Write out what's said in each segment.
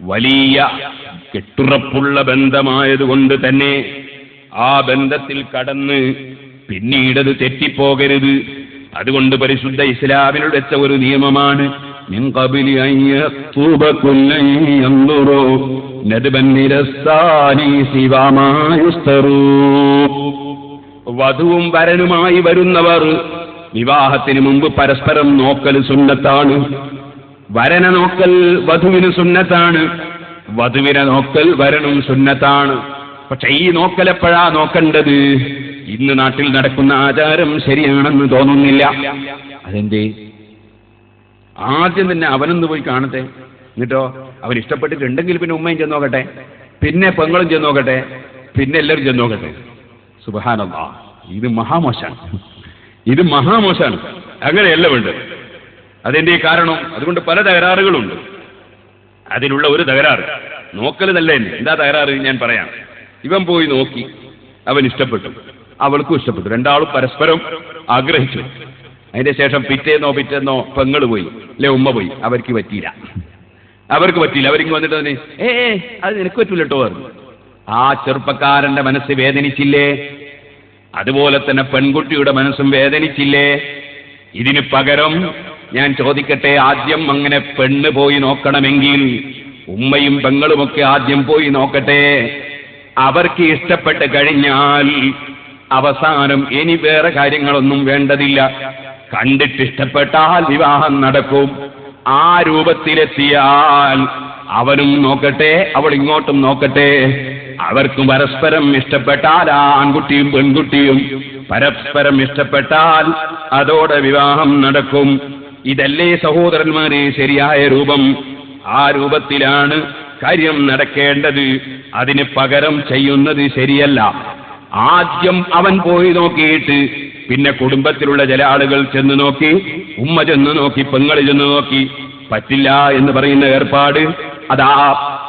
വലിയ കെട്ടുറപ്പുള്ള ബന്ധമായതുകൊണ്ട് തന്നെ ആ ബന്ധത്തിൽ കടന്ന് പിന്നീടത് തെറ്റിപ്പോകരുത്. അതുകൊണ്ട് പരിശുദ്ധ ഇസ്ലാമിൽ വെച്ച ഒരു നിയമമാണ് മിൻ ഖബലി അൻ യഖ്തുബ കുല്ലൻ യൻദുറു നദ്ബൻ നിരസാനി സിവാ മാ യുസ്തറൂ. വധുവും വരനുമായി വരുന്നവർ വിവാഹത്തിന് മുമ്പ് പരസ്പരം നോക്കൽ സുന്നത്താണ്. വരനെ നോക്കൽ വധുവിന് സുന്നത്താണ്, വധുവിനെ നോക്കൽ വരനും സുന്നത്താണ്. പക്ഷെ ഈ നോക്കൽ എപ്പോഴാ നോക്കേണ്ടത്? ഇന്ന് നാട്ടിൽ നടക്കുന്ന ആചാരം ശരിയാണെന്ന് തോന്നുന്നില്ല. അതെന്തേ? ആദ്യം തന്നെ അവനൊന്ന് പോയി കാണട്ടെ, എന്നിട്ടോ അവൻ ഇഷ്ടപ്പെട്ടിട്ടുണ്ടെങ്കിൽ പിന്നെ ഉമ്മയും ചെന്ന് നോക്കട്ടെ, പിന്നെ പെങ്ങളും ചെന്ന് നോക്കട്ടെ, പിന്നെ എല്ലാവരും ചെന്ന് നോക്കട്ടെ. സുബ്ഹാനല്ലാഹ്, ഇത് മഹാമോശാണ്, ഇത് മഹാമോശാണ്. അങ്ങനെയല്ല വേണ്ടത്. അതിന്റെ കാരണം അതുകൊണ്ട് പല തകരാറുകളുണ്ട്. അതിലുള്ള ഒരു തകരാറ് നോക്കൽ നല്ല തന്നെ. എന്താ തകരാറ് ഞാൻ പറയാം. ഇവൻ പോയി നോക്കി, അവൻ ഇഷ്ടപ്പെട്ടു, അവൾക്കും ഇഷ്ടപ്പെട്ടു, രണ്ടാളും പരസ്പരം ആഗ്രഹിച്ചു. അതിന്റെ ശേഷം പിറ്റേന്നോ പെങ്ങൾ പോയി, അല്ലെ ഉമ്മ പോയി, അവർക്ക് പറ്റിയില്ല. അവരിങ്ങ് വന്നിട്ട് തന്നെ അത് നിനക്ക് പറ്റൂല കേട്ടോ പറഞ്ഞു. ആ ചെറുപ്പക്കാരന്റെ മനസ്സ് വേദനിച്ചില്ലേ? അതുപോലെ തന്നെ പെൺകുട്ടിയുടെ മനസ്സും വേദനിച്ചില്ലേ? ഇതിന് പകരം ഞാൻ ചോദിക്കട്ടെ, ആദ്യം അങ്ങനെ പെണ്ണ് പോയി നോക്കണമെങ്കിൽ ഉമ്മയും പെങ്ങളുമൊക്കെ ആദ്യം പോയി നോക്കട്ടെ. അവർക്ക് ഇഷ്ടപ്പെട്ട് കഴിഞ്ഞാൽ അവസാനം ഇനി വേറെ കാര്യങ്ങളൊന്നും വേണ്ടതില്ല. കണ്ടിട്ടിഷ്ടപ്പെട്ടാൽ വിവാഹം നടക്കും. ആ രൂപത്തിലെത്തിയാൽ അവനും നോക്കട്ടെ, അവൾ ഇങ്ങോട്ടും നോക്കട്ടെ. അവർക്കും പരസ്പരം ഇഷ്ടപ്പെട്ടാൽ, ആ ആൺകുട്ടിയും പെൺകുട്ടിയും പരസ്പരം ഇഷ്ടപ്പെട്ടാൽ അതോടെ വിവാഹം നടക്കും. ഇതല്ലേ സഹോദരന്മാരെ ശരിയായ രൂപം? ആ രൂപത്തിലാണ് കാര്യം നടക്കേണ്ടത്. അതിന് പകരം ചെയ്യുന്നത് ശരിയല്ല. ആദ്യം അവൻ പോയി നോക്കിയിട്ട് പിന്നെ കുടുംബത്തിലുള്ള ചില ആളുകൾ ചെന്ന് നോക്കി, ഉമ്മ ചെന്ന് നോക്കി, പെങ്ങള് ചെന്ന് നോക്കി, പറ്റില്ല എന്ന് പറയുന്ന ഏർപ്പാട് അതാ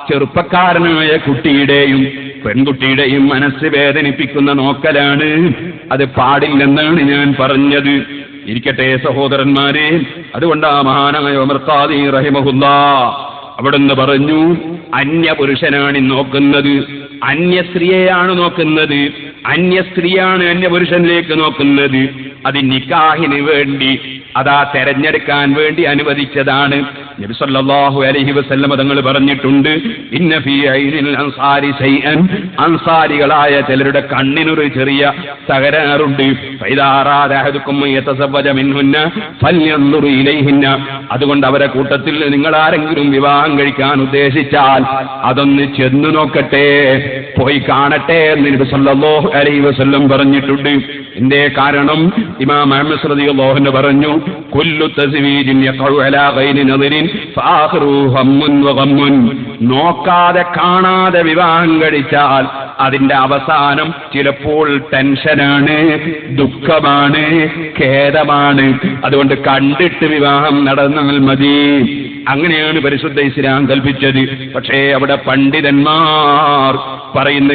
ചെറുപ്പക്കാരനായ കുട്ടിയുടെയും പെൺകുട്ടിയുടെയും മനസ്സ് വേദനിപ്പിക്കുന്ന നോക്കലാണ്. അത് പാടില്ലെന്നാണ് ഞാൻ പറഞ്ഞത്. ഇരിക്കട്ടെ സഹോദരന്മാരെ, അതുകൊണ്ടാ മഹാനായ ഉമർ ഖാദി റഹിമഹുല്ലാഹ് അവിടുന്ന് പറഞ്ഞു, അന്യപുരുഷനാണ് നോക്കുന്നത്, അന്യസ്ത്രീയെയാണ് നോക്കുന്നത്, അന്യസ്ത്രീയാണ് അന്യപുരുഷനിലേക്ക് നോക്കുന്നത്. അത് നിക്കാഹിന് വേണ്ടി അതാ തെരഞ്ഞെടുക്കാൻ വേണ്ടി അനുവദിച്ചതാണ്. നബി സല്ലല്ലാഹു അലൈഹി വസല്ലം തങ്ങൾ പറഞ്ഞിട്ടുണ്ട്, ഇന്ന ഫീ ഐനിൽ അൻസാരി ശൈഅൻ, അൻസാരികളായ ചിലരുടെ കണ്ണിനൊരു ചെറിയ തകരാറുണ്ട്. ഫൈദാ അറാദ അഹദുക്കും യതസവ്വജ മിൻഹുന്ന ഫൽയൻദുർ ഇലൈഹിന്ന. അതുകൊണ്ട് അവരെ കൂട്ടത്തിൽ നിങ്ങൾ ആരെങ്കിലും വിവാഹം കഴിക്കാൻ ഉദ്ദേശിച്ചാൽ അതൊന്ന് ചെന്ന് നോക്കട്ടെ, പോയി കാണട്ടെ എന്ന് നബി സല്ലല്ലാഹു അലൈഹി വസല്ലം പറഞ്ഞിട്ടുണ്ട്. എന്തേ കാരണം? ഇമാം അഹ്മദ് റളിയല്ലാഹു അൻഹു പറഞ്ഞു, കുല്ലു തസ്വീജിൻ യഖഉ അലാ ഗൈരി നദരിൻ ഫആഖിറു ഹമ്മുൻ വഗമ്മുൻ. നോക്കാതെ കാണാതെ വിവാഹം കഴിച്ചാൽ അതിന്റെ അവസാനം ചിലപ്പോൾ ടെൻഷനാണ്, ദുഃഖമാണ്, ഖേദമാണ്. അതുകൊണ്ട് കണ്ടിട്ട് വിവാഹം നടന്നാൽ മതി. അങ്ങനെയാണ് പരിശുദ്ധ ഇസ്ലാം കൽപ്പിച്ചത്. പക്ഷേ അവിടെ പണ്ഡിതന്മാർ പറയുന്ന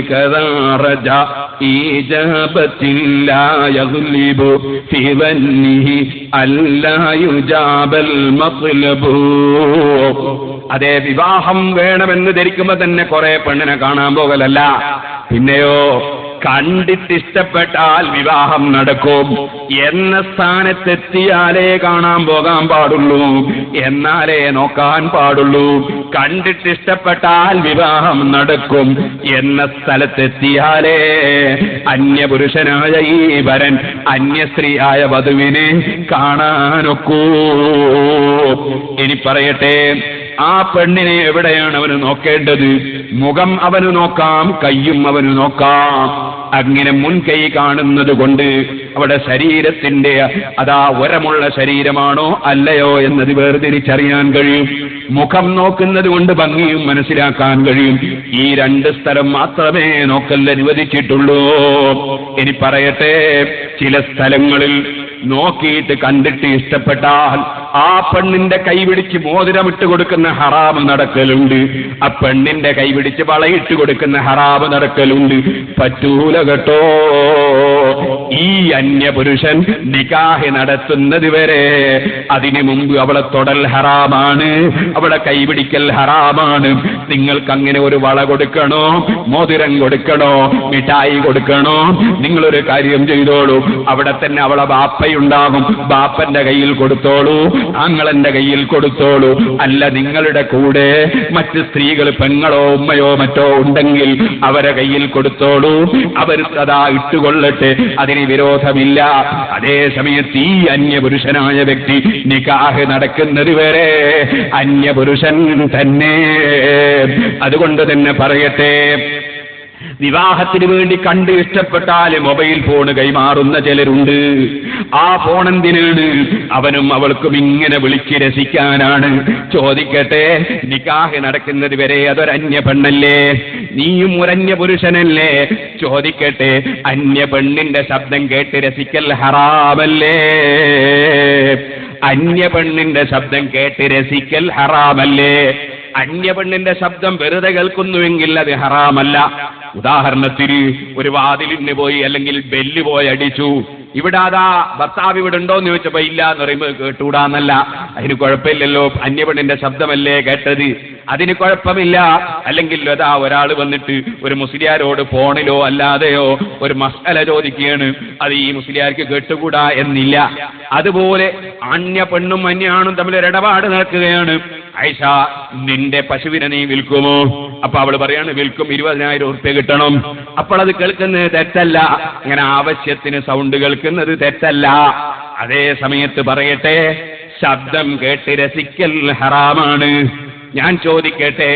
അതേ, വിവാഹം വേണമെന്ന് ധരിക്കുമ്പോ തന്നെ കുറെ പെണ്ണിനെ കാണാൻ പോകലല്ല. പിന്നെയോ കണ്ടിട്ടിഷ്ടപ്പെട്ടാൽ വിവാഹം നടക്കും എന്ന സ്ഥാനത്തെത്തിയാലേ കാണാൻ പോകാൻ പാടുള്ളൂ, എന്നാലേ നോക്കാൻ പാടുള്ളൂ. കണ്ടിട്ടിഷ്ടപ്പെട്ടാൽ വിവാഹം നടക്കും എന്ന സ്ഥലത്തെത്തിയാലേ അന്യപുരുഷനായ ഈ വരൻ അന്യസ്ത്രീയായ വധുവിനെ കാണാനൊക്കൂ. ഇനി പറയട്ടെ, ആ പെണ്ണിനെ എവിടെയാണ് അവന് നോക്കേണ്ടത്? മുഖം അവന് നോക്കാം, കയ്യും അവന് നോക്കാം. അങ്ങനെ മുൻകൈ കാണുന്നത് കൊണ്ട് അവിടെ ശരീരത്തിന്റെ അതാ ഉരമുള്ള ശരീരമാണോ അല്ലയോ എന്നത് വേർതിരിച്ചറിയാൻ കഴിയും. മുഖം നോക്കുന്നത് കൊണ്ട് ഭംഗിയും മനസ്സിലാക്കാൻ കഴിയും. ഈ രണ്ട് സ്ഥലം മാത്രമേ നോക്കൽ അനുവദിച്ചിട്ടുള്ളൂ. ഇനി പറയട്ടെ, ചില സ്ഥലങ്ങളിൽ നോക്കിയിട്ട് കണ്ടിട്ട് ഇഷ്ടപ്പെട്ടാൽ ആ പെണ്ണിന്റെ കൈപിടിച്ച് മോതിരമിട്ട് കൊടുക്കുന്ന ഹറാമ് നടക്കലുണ്ട്, ആ പെണ്ണിന്റെ കൈപിടിച്ച് വളയിട്ട് കൊടുക്കുന്ന ഹറാമ് നടക്കലുണ്ട്. പറ്റൂല കേട്ടോ. ഈ അന്യപുരുഷൻ നിക്കാഹ് നടത്തുന്നത് വരെ അതിനു മുമ്പ് അവളെ തൊടൽ ഹറാമാണ്, അവളെ കൈപിടിക്കൽ ഹറാമാണ്. നിങ്ങൾക്ക് അങ്ങനെ ഒരു വള കൊടുക്കണോ, മോതിരം കൊടുക്കണോ, മിഠായി കൊടുക്കണോ, നിങ്ങളൊരു കാര്യം ചെയ്തോളൂ. അവിടെ തന്നെ അവളെ ബാപ്പയുണ്ടാകും, ബാപ്പന്റെ കയ്യിൽ കൊടുത്തോളൂ, ആങ്ങളന്റെ കയ്യിൽ കൊടുത്തോളൂ. അല്ല, നിങ്ങളുടെ കൂടെ മറ്റ് സ്ത്രീകൾ, പെങ്ങളോ ഉമ്മയോ മറ്റോ ഉണ്ടെങ്കിൽ അവരെ കയ്യിൽ കൊടുത്തോളൂ, അവർ അതാ ഇട്ടുകൊള്ളട്ടെ, അതിന് വിരോധമില്ല. അതേ സമയത്ത് ഈ അന്യപുരുഷനായ വ്യക്തി നിക്കാഹ് നടക്കുന്നത് വരെ അന്യപുരുഷൻ തന്നെ. അതുകൊണ്ട് തന്നെ പറയട്ടെ, വിവാഹത്തിന് വേണ്ടി കണ്ട് ഇഷ്ടപ്പെട്ടാൽ മൊബൈൽ ഫോൺ കൈമാറുന്ന ചിലരുണ്ട്. ആ ഫോൺ എന്തിനാണ്? അവനും അവൾക്കും ഇങ്ങനെ വിളിച്ച് രസിക്കാനാണ്. ചോദിക്കട്ടെ, നിക്കാഹ് നടക്കുന്നത് വരെ അതൊരന്യ പെണ്ണല്ലേ? നീയും ഒരന്യ പുരുഷനല്ലേ? ചോദിക്കട്ടെ, അന്യ പെണ്ണിന്റെ ശബ്ദം കേട്ട് രസിക്കൽ ഹറാമല്ലേ? അന്യ പെണ്ണിന്റെ ശബ്ദം കേട്ട് രസിക്കൽ ഹറാമല്ലേ? അന്യ പെണ്ണിന്റെ ശബ്ദം വെറുതെ കേൾക്കുന്നുവെങ്കിൽ അത് ഹറാമല്ല. ഉദാഹരണത്തിന് ഒരു വാതിലിന് പോയി അല്ലെങ്കിൽ ബെല്ല് പോയി അടിച്ചു, ഇവിടെ അതാ ഭർത്താവ് ഇവിടെ ഉണ്ടോന്ന് ചോദിച്ചപ്പോ ഇല്ല എന്ന് പറയുമ്പോൾ കേട്ടുകൂടാന്നല്ല, അതിന് കുഴപ്പമില്ലല്ലോ, അന്യപെണ്ണിന്റെ ശബ്ദമല്ലേ കേട്ടത്, അതിന് കുഴപ്പമില്ല. അല്ലെങ്കിൽ അതാ ഒരാൾ വന്നിട്ട് ഒരു മുസ്ലിയാരോട് ഫോണിലോ അല്ലാതെയോ ഒരു മസല ചോദിക്കുകയാണ്, അത് ഈ മുസ്ലിയാർക്ക് കേട്ടുകൂടാ എന്നില്ല. അതുപോലെ അന്യ പെണ്ണും അന്യാണും തമ്മിൽ ഒരിടപാട് നടക്കുകയാണ്. ആയിഷ, നിന്റെ പശുവിനെ നീ വിൽക്കുമോ? അപ്പൊ അവള് പറയാണ്, വിൽക്കും, 20,000 ഉറുപ്യ കിട്ടണം. അപ്പോൾ അത് കേൾക്കുന്നത് തെറ്റല്ല, അങ്ങനെ ആവശ്യത്തിന് സൗണ്ട് കേൾക്കുന്നത് തെറ്റല്ല. അതേ സമയത്ത് പറയട്ടെ, ശബ്ദം കേട്ട് രസിക്കൽ ഹറാമാണ്. ഞാൻ ചോദിക്കട്ടെ,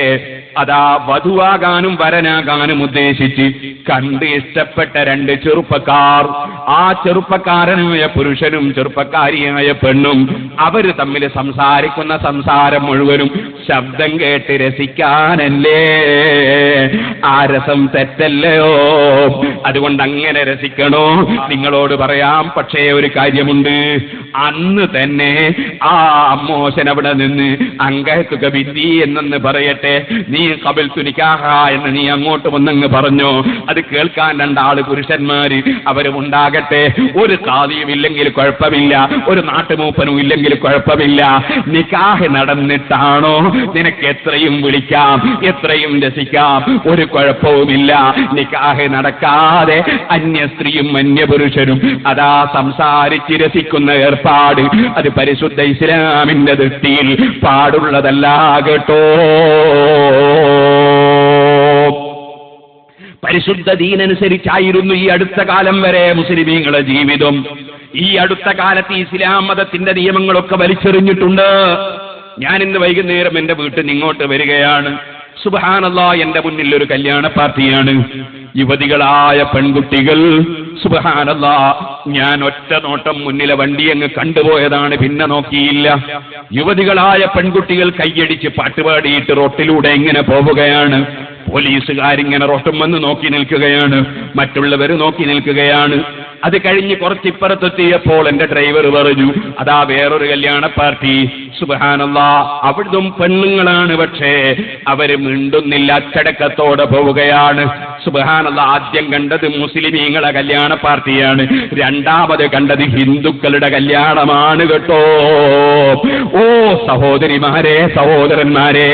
അതാ വധുവാകാനും വരനാകാനും ഉദ്ദേശിച്ച് കണ്ട് ഇഷ്ടപ്പെട്ട രണ്ട് ചെറുപ്പക്കാർ, ആ ചെറുപ്പക്കാരനായ പുരുഷനും ചെറുപ്പക്കാരിയായ പെണ്ണും അവര് തമ്മിൽ സംസാരിക്കുന്ന സംസാരം മുഴുവനും ശബ്ദം കേട്ട് രസിക്കാനല്ലേ? ആ രസം തെറ്റല്ലയോ? അതുകൊണ്ട് അങ്ങനെ രസിക്കണോ? നിങ്ങളോട് പറയാം. പക്ഷേ ഒരു കാര്യമുണ്ട്, അന്ന് തന്നെ ആ അമ്മോശൻ അവിടെ നിന്ന് അങ്കത്തുക ബിന്ദി എന്നെന്ന് പറയട്ടെ, നീ ഖബൽതു നിക്കാഹ എന്ന് നീ അങ്ങോട്ട് വന്നങ്ങ് പറഞ്ഞോ, അത് കേൾക്കാൻ രണ്ടാള് പുരുഷന്മാര് അവരും ഉണ്ടാകട്ടെ. ഒരു ഖാദിയും ഇല്ലെങ്കിൽ കുഴപ്പമില്ല, ഒരു നാട്ടുമൂപ്പനും ഇല്ലെങ്കിൽ കുഴപ്പമില്ല. നിക്കാഹ് നടന്നിട്ടാണോ നിനക്ക് എത്രയും വിളിക്കാം, എത്രയും രസിക്കാം, ഒരു കുഴപ്പവുമില്ല. നിക്കാഹ് നടക്കാതെ അന്യ സ്ത്രീയും അന്യ പുരുഷനും അതാ സംസാരിച്ച് രസിക്കുന്ന ഏർപ്പാട് അത് പരിശുദ്ധ ഇസ്ലാമിന്റെ ദൃഷ്ടിയിൽ പാടുള്ളതല്ല കേട്ടോ. പരിശുദ്ധ ദീനനുസരിച്ചായിരുന്നു ഈ അടുത്ത കാലം വരെ മുസ്ലിമീങ്ങളുടെ ജീവിതം. ഈ അടുത്ത കാലത്ത് ഇസ്ലാം മതത്തിന്റെ നിയമങ്ങളൊക്കെ വലിച്ചെറിഞ്ഞിട്ടുണ്ട്. ഞാൻ ഇന്ന് വൈകുന്നേരം എന്റെ വീട്ടിൽ നിന്ന് ഇങ്ങോട്ട് വരികയാണ്. സുബ്ഹാനല്ലാഹ്, എന്റെ മുന്നിൽ ഒരു കല്യാണ പാർട്ടിയാണ്. യുവതികളായ പെൺകുട്ടികൾ. സുബ്ഹാനല്ലാഹ്, ഞാൻ ഒറ്റ നോട്ടം മുന്നിലെ വണ്ടി അങ്ങ് കണ്ടുപോയതാണ്, പിന്നെ നോക്കിയില്ല. യുവതികളായ പെൺകുട്ടികൾ കൈയടിച്ച് പാട്ടുപാടിയിട്ട് റോട്ടിലൂടെ ഇങ്ങനെ പോവുകയാണ്. പോലീസുകാരിങ്ങനെ റോട്ടും വന്ന് നോക്കി നിൽക്കുകയാണ്, മറ്റുള്ളവർ നോക്കി നിൽക്കുകയാണ്. അത് കഴിഞ്ഞ് കുറച്ചിപ്പുറത്തെത്തിയപ്പോൾ എന്റെ ഡ്രൈവർ പറഞ്ഞു, അതാ വേറൊരു കല്യാണ പാർട്ടി. സുബ്ഹാനല്ലാഹ്, അവിടും പെണ്ണുങ്ങളാണ്, പക്ഷേ അവര് മിണ്ടുന്നില്ല, അച്ചടക്കത്തോടെ പോവുകയാണ്. സുബ്ഹാനല്ലാഹ്, ആദ്യം കണ്ടത് മുസ്ലിമീങ്ങളെ കല്യാണ പാർട്ടിയാണ്, രണ്ടാമത് കണ്ടത് ഹിന്ദുക്കളുടെ കല്യാണമാണ് കേട്ടോ. ഓ സഹോദരിമാരെ, സഹോദരന്മാരെ,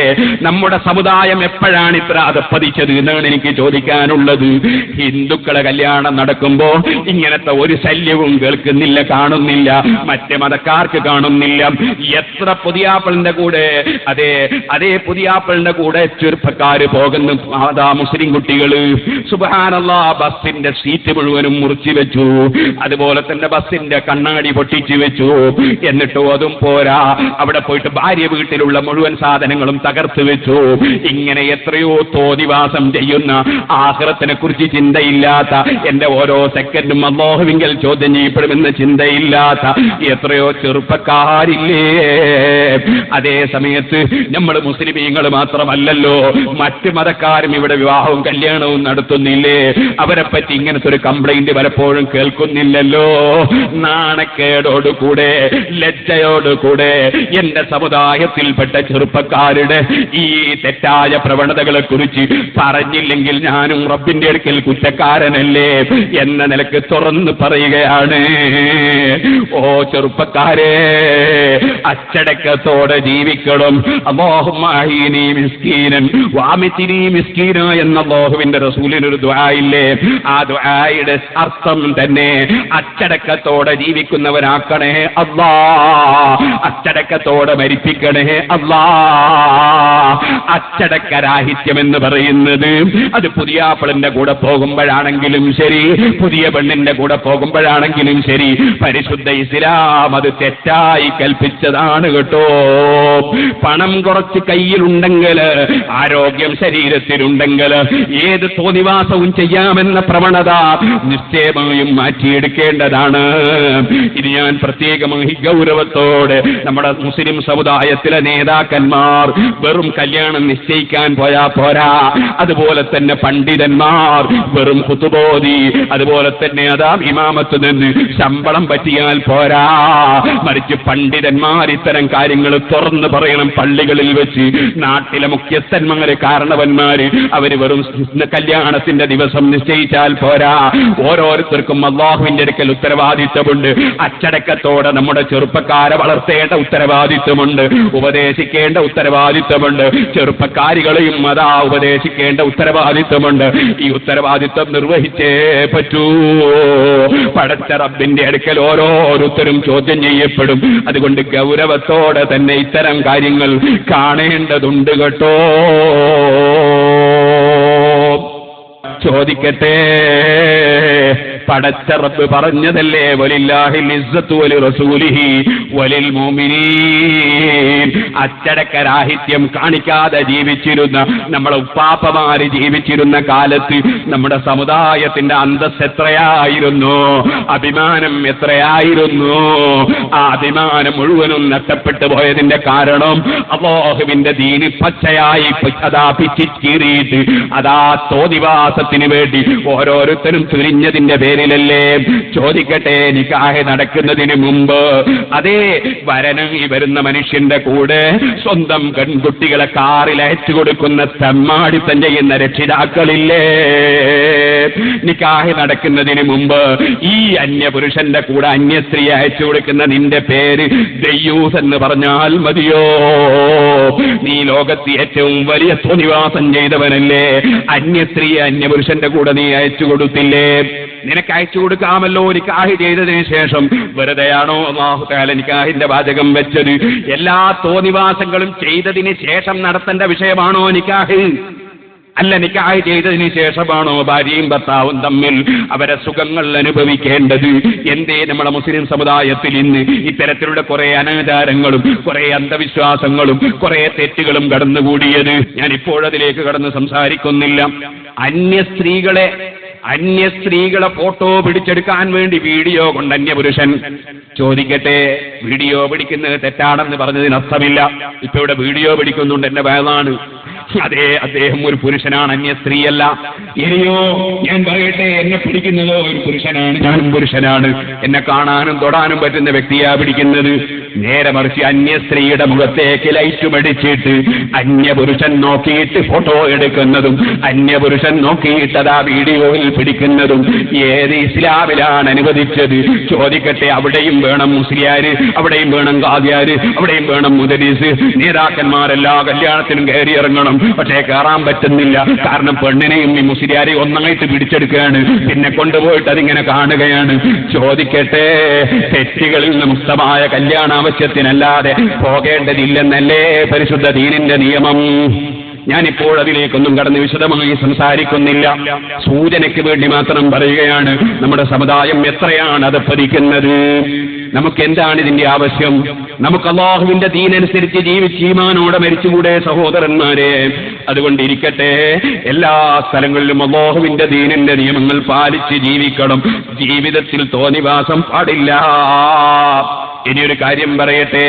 നമ്മുടെ സമുദായം എപ്പോഴാണ് ഇത്ര അധപ്പതിച്ചത് എന്നാണ് എനിക്ക് ചോദിക്കാനുള്ളത്. ഹിന്ദുക്കളെ കല്യാണം നടക്കുമ്പോ ഇങ്ങനത്തെ ഒരു ശല്യവും കേൾക്കുന്നില്ല, കാണുന്നില്ല, മറ്റേ മതക്കാർക്ക് കാണുന്നില്ല. എത്ര പുതിയാപ്പിളിന്റെ കൂടെ, അതേ പുതിയാപ്പിളിന്റെ കൂടെ ചെറുപ്പക്കാര് പോകുന്നു, അതാ മുസ്ലിം കുട്ടികള്. സുബ്ഹാനല്ലാഹ്, ബസിന്റെ സീറ്റ് മുഴുവനും മുറിച്ചു വെച്ചു, അതുപോലെ തന്നെ ബസിന്റെ കണ്ണാടി പൊട്ടിച്ചു വെച്ചു. എന്നിട്ടോ അതും പോരാ, അവിടെ പോയിട്ട് ഭാര്യ വീട്ടിലുള്ള മുഴുവൻ സാധനങ്ങളും തകർത്ത് വെച്ചു. ഇങ്ങനെ എത്രയോ തോന്നിവാസം ചെയ്യുന്ന, ആഖിറത്തിനെ കുറിച്ച് ചിന്തയില്ലാത്ത, എന്റെ ഓരോ സെക്കൻഡും അല്ലാഹുവിങ്കൽ ചോദ്യം ചെയ്യപ്പെടുമെന്ന് ചിന്തയില്ലാത്ത എത്രയോ ചെറുപ്പക്കാരില്ലേ? അതേ സമയത്ത് നമ്മൾ മുസ്ലിമീങ്ങൾ മാത്രമല്ലല്ലോ, മറ്റ് മതക്കാരും ഇവിടെ വിവാഹവും കല്യാണവും നടത്തുന്നില്ലേ? അവരെ പറ്റി ഇങ്ങനത്തെ ഒരു കംപ്ലൈന്റ് പലപ്പോഴും കേൾക്കുന്നില്ലല്ലോ. നാണക്കേടോടുകൂടെ, ലജ്ജയോടുകൂടെ എന്റെ സമുദായത്തിൽപ്പെട്ട ചെറുപ്പക്കാരുടെ ഈ തെറ്റായ പ്രവണതകളെ കുറിച്ച് പറഞ്ഞില്ലെങ്കിൽ ഞാനും റബ്ബിന്റെ അടുക്കൽ കുറ്റക്കാരനല്ലേ എന്ന നിലക്ക് തുറന്നു പറയുകയാണ്. ഓ ചെറുപ്പക്കാരെ, അച്ചടക്ക അച്ചടക്കത്തോടെ ജീവിക്കണം. അല്ലാഹുമ്മ അഹീനി മിസ്കീനൻ വഅമിത്നി മിസ്കീന എന്ന അല്ലാഹുവിന്റെ റസൂലിനൊരു ദുആ ഇല്ലേ? ആ ദുആയുടെ അർത്ഥം തന്നെ അച്ചടക്കത്തോടെ ജീവിക്കുന്നവരാക്കണേ അല്ലാ, അച്ചടക്കത്തോടെ മരിപ്പിക്കണേ അല്ലാ. അച്ചടക്കരാഹിത്യം എന്ന് പറയുന്നത് അത് പുതിയാപ്പിളിന്റെ കൂടെ പോകുമ്പോഴാണെങ്കിലും ശരി, പുതിയ പെണ്ണിന്റെ കൂടെ പോകുമ്പോഴാണെങ്കിലും ശരി, പരിശുദ്ധ ഇസ്ലാം അത് തെറ്റായി കൽപ്പിച്ചതാണ് കേട്ടോ. പണം കുറച്ച് കയ്യിലുണ്ടെങ്കിൽ, ആരോഗ്യം ശരീരത്തിലുണ്ടെങ്കിൽ ഏത് തോന്നിവാസവും ചെയ്യാമെന്ന പ്രവണത നിശ്ചയമായും മാറ്റിയെടുക്കേണ്ടതാണ്. ഇത് ഞാൻ പ്രത്യേകമായി ഗൗരവത്തോടെ നമ്മുടെ മുസ്ലിം സമുദായത്തിലെ നേതാക്കന്മാർ വെറും കല്യാണം നിശ്ചയിക്കാൻ പോയാ പോരാ, അതുപോലെ തന്നെ പണ്ഡിതന്മാർ വെറും ഖുതുബോധി, അതുപോലെ തന്നെ അതാ ഇമാമത്ത് നിന്ന് ശമ്പളം പറ്റിയാൽ പോരാ, മറിച്ച് പണ്ഡിതന്മാർ ഇത്തരം കാര്യങ്ങൾ തുറന്നു പറയണം. പള്ളികളിൽ വെച്ച് നാട്ടിലെ മുഖ്യസ്ഥന്മാര്, കാരണവന്മാര് അവര് വെറും കല്യാണത്തിന്റെ ദിവസം നിശ്ചയിച്ചാൽ പോരാ. ഓരോരുത്തർക്കും അല്ലാഹുവിന്റെ അടുക്കൽ ഉത്തരവാദിത്വമുണ്ട്. അച്ചടക്കത്തോടെ നമ്മുടെ ചെറുപ്പക്കാരെ വളർത്തേണ്ട ഉത്തരവാദിത്വമുണ്ട്, ഉപദേശിക്കേണ്ട ഉത്തരവാദിത്വമുണ്ട്. ചെറുപ്പക്കാരികളെയും അതാ ഉപദേശിക്കേണ്ട ഉത്തരവാദിത്വമുണ്ട്. ഈ ഉത്തരവാദിത്വം നിർവഹിച്ചേ പറ്റൂ. പടച്ച റബ്ബിന്റെ അടുക്കൽ ഓരോരുത്തരും ചോദ്യം ചെയ്യപ്പെടും. അതുകൊണ്ട് ഗൗരവത്തോടെ തന്നെ ഇത്തരം കാര്യങ്ങൾ കാണേണ്ടതുണ്ട് കേട്ടോ. ചോദിക്കട്ടെ, പടച്ച റബ്ബ് പറഞ്ഞതല്ലേ, വലില്ലാഹിൽ ഇസ്സത്തു വലി റസൂലിഹി വലിൽ മുഅ്മിനീൻ. അച്ചടക്കരാഹിത്യം കാണിക്കാതെ ജീവിച്ചിരുന്ന നമ്മളെ ഉപ്പാപ്പമാര് ജീവിച്ചിരുന്ന കാലത്ത് നമ്മുടെ സമുദായത്തിന്റെ അന്തസ്സ് എത്രയായിരുന്നു, അഭിമാനം എത്രയായിരുന്നു. ആ അഭിമാനം മുഴുവനും നഷ്ടപ്പെട്ടു പോയതിന്റെ കാരണം അല്ലാഹുവിന്റെ ദീന് പച്ചയായി അതാ പിച്ചിച്ചീറിയിട്ട് അതാ തോന്നിവാസത്തിന് വേണ്ടി ഓരോരുത്തരും തിരിഞ്ഞതിന്റെ പേരിലല്ലേ. ചോദിക്കട്ടെ, നിക്കാഹ് നടക്കുന്നതിന് മുമ്പ് അതേ വരനും ഈ വരുന്ന മനുഷ്യന്റെ കൂടെ സ്വന്തം പെൺകുട്ടികളെ കാറിൽ അയച്ചു കൊടുക്കുന്ന തെമ്മാടിത്തം ചെയ്യുന്ന രക്ഷിതാക്കളില്ലേ? നിക്കാഹ് നടക്കുന്നതിന് മുമ്പ് ഈ അന്യപുരുഷന്റെ കൂടെ അന്യസ്ത്രീ അയച്ചു കൊടുക്കുന്ന നിന്റെ പേര് ദയ്യൂസ് എന്ന് പറഞ്ഞാൽ മതിയോ? നീ ലോകത്ത് ഏറ്റവും വലിയ തോന്നിവാസം ചെയ്തവനല്ലേ? അന്യസ്ത്രീയെ അന്യപുരുഷന്റെ കൂടെ നീ അയച്ചു കൊടുത്തില്ലേ? നിനക്ക് അയച്ചു കൊടുക്കാമല്ലോ നിക്കാഹ് ചെയ്തതിന് ശേഷം. വെറുതെയാണോ അല്ലാഹു തആല നിക്കാഹിന്റെ വാചകം വെച്ചത്? എല്ലാ തോന്നിവാസങ്ങളും ചെയ്തതിന് ശേഷം നടത്തേണ്ട വിഷയമാണോ നിക്കാഹ്? അല്ല, നിക്കാഹ് ചെയ്തതിന് ശേഷമാണോ ഭാര്യയും ഭർത്താവും തമ്മിൽ അവരെ സുഖങ്ങൾ അനുഭവിക്കേണ്ടത്? എന്തേ നമ്മുടെ മുസ്ലിം സമുദായത്തിൽ ഇന്ന് ഇത്തരത്തിലുള്ള കുറെ അനാചാരങ്ങളും കുറെ അന്ധവിശ്വാസങ്ങളും കുറെ തെറ്റുകളും കടന്നുകൂടിയത്? ഞാൻ ഇപ്പോഴതിലേക്ക് കടന്ന് സംസാരിക്കുന്നില്ല. അന്യസ്ത്രീകളെ ഫോട്ടോ പിടിച്ചെടുക്കാൻ വേണ്ടി വീഡിയോ കൊണ്ട് അന്യപുരുഷൻ. ചോദിക്കട്ടെ, വീഡിയോ പിടിക്കുന്നത് തെറ്റാണെന്ന് പറഞ്ഞതിന് അർത്ഥമില്ല. ഇപ്പൊ ഇവിടെ വീഡിയോ പിടിക്കുന്നുണ്ട്, എന്റെ വേളാണ്. അതേ, അദ്ദേഹം ഒരു പുരുഷനാണ്, അന്യ സ്ത്രീയല്ല. ഇനിയോ ഞാൻ പറയട്ടെ, എന്നെ പിടിക്കുന്നതോ ഒരു പുരുഷനാണ്, ഞാനും പുരുഷനാണ്. എന്നെ കാണാനും തൊടാനും പറ്റുന്ന വ്യക്തിയാ പിടിക്കുന്നത്. നേരെ മറിച്ച് അന്യ സ്ത്രീയുടെ മുഖത്തേക്ക് ലൈറ്റ് മടിച്ചിട്ട് അന്യപുരുഷൻ നോക്കിയിട്ട് ഫോട്ടോ എടുക്കുന്നതും അന്യപുരുഷൻ നോക്കിയിട്ട് അതാ വീഡിയോയിൽ പിടിക്കുന്നതും ഏത് ഇസ്ലാമിലാണ് അനുവദിച്ചത്? ചോദിക്കട്ടെ, അവിടെയും വേണം മുസ്ലിയാര്, അവിടെയും വേണം ഖാദിയാര്, അവിടെയും വേണം മുദരീസ്. നേതാക്കന്മാരെല്ലാ കല്യാണത്തിനും കയറി ഇറങ്ങണം, പക്ഷേ കയറാൻ പറ്റുന്നില്ല. കാരണം പെണ്ണിനെയും ഈ മുസ്ലിയാരെയും ഒന്നായിട്ട് പിടിച്ചെടുക്കുകയാണ്, പിന്നെ കൊണ്ടുപോയിട്ട് അതിങ്ങനെ കാണുകയാണ്. ചോദിക്കട്ടെ, തെറ്റുകളിൽ നിന്ന് മുക്തമായ കല്യാണം ആവശ്യത്തിനല്ലാതെ പോകേണ്ടതില്ലെന്നല്ലേ പരിശുദ്ധ ദീനിന്റെ നിയമം? ഞാനിപ്പോൾ അതിലേക്കൊന്നും കടന്ന് വിശദമായി സംസാരിക്കുന്നില്ല, സൂചനയ്ക്ക് വേണ്ടി മാത്രം പറയുകയാണ്. നമ്മുടെ സമുദായം എത്രയാണ് അധപ്പതിക്കുന്നത്? നമുക്ക് എന്താണ് ഇതിന്റെ ആവശ്യം? നമുക്ക് അല്ലാഹുവിന്റെ ദീനനുസരിച്ച് ജീവിച്ച് ഈമാനോടെ മരിച്ചുകൂടെ സഹോദരന്മാരെ? അതുകൊണ്ടിരിക്കട്ടെ, എല്ലാ സ്ഥലങ്ങളിലും അല്ലാഹുവിന്റെ ദീനിന്റെ നിയമങ്ങൾ പാലിച്ച് ജീവിക്കണം. ജീവിതത്തിൽ തോന്നിവാസം പാടില്ല. ഇനിയൊരു കാര്യം പറയട്ടെ.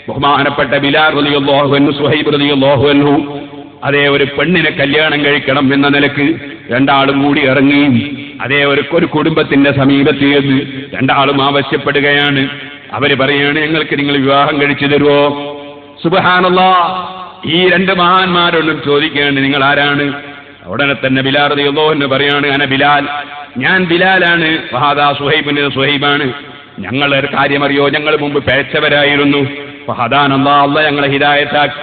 ബഹുമാനപ്പെട്ട ബിലാൽ റളിയല്ലാഹു അൻഹു, സുഹൈബ് റളിയല്ലാഹു അൻഹു അതേ ഒരു പെണ്ണിനെ കല്യാണം കഴിക്കണം എന്ന നിലക്ക് രണ്ടാളും കൂടി ഇറങ്ങി. അതേ ഒരു കുടുംബത്തിന്റെ സമീപത്ത് ചെന്ന് രണ്ടാളും ആവശ്യപ്പെടുകയാണ്. അവര് പറയാണ്, ഞങ്ങൾക്ക് നിങ്ങൾ വിവാഹം കഴിച്ചു തരുമോ? സുബ്ഹാനല്ലാഹ്, ഈ രണ്ട് മഹാന്മാരോടും ചോദിക്കുകയാണ്, നിങ്ങൾ ആരാണ്? ഉടനെ തന്നെ ബിലാൽ റളിയല്ലാഹു അൻഹു പറയാണ്, അന ബിലാൽ, ഞാൻ ബിലാലാണ്. വഹാദാ സുഹൈബിന്, സുഹൈബാണ്. ഞങ്ങൾ ഒരു കാര്യമറിയോ, ഞങ്ങൾ മുമ്പ് പിഴച്ചവരായിരുന്നു. ഫഹദാനല്ലാഹ്, അല്ലാഹ് ഞങ്ങളെ ഹിദായത്താക്കി.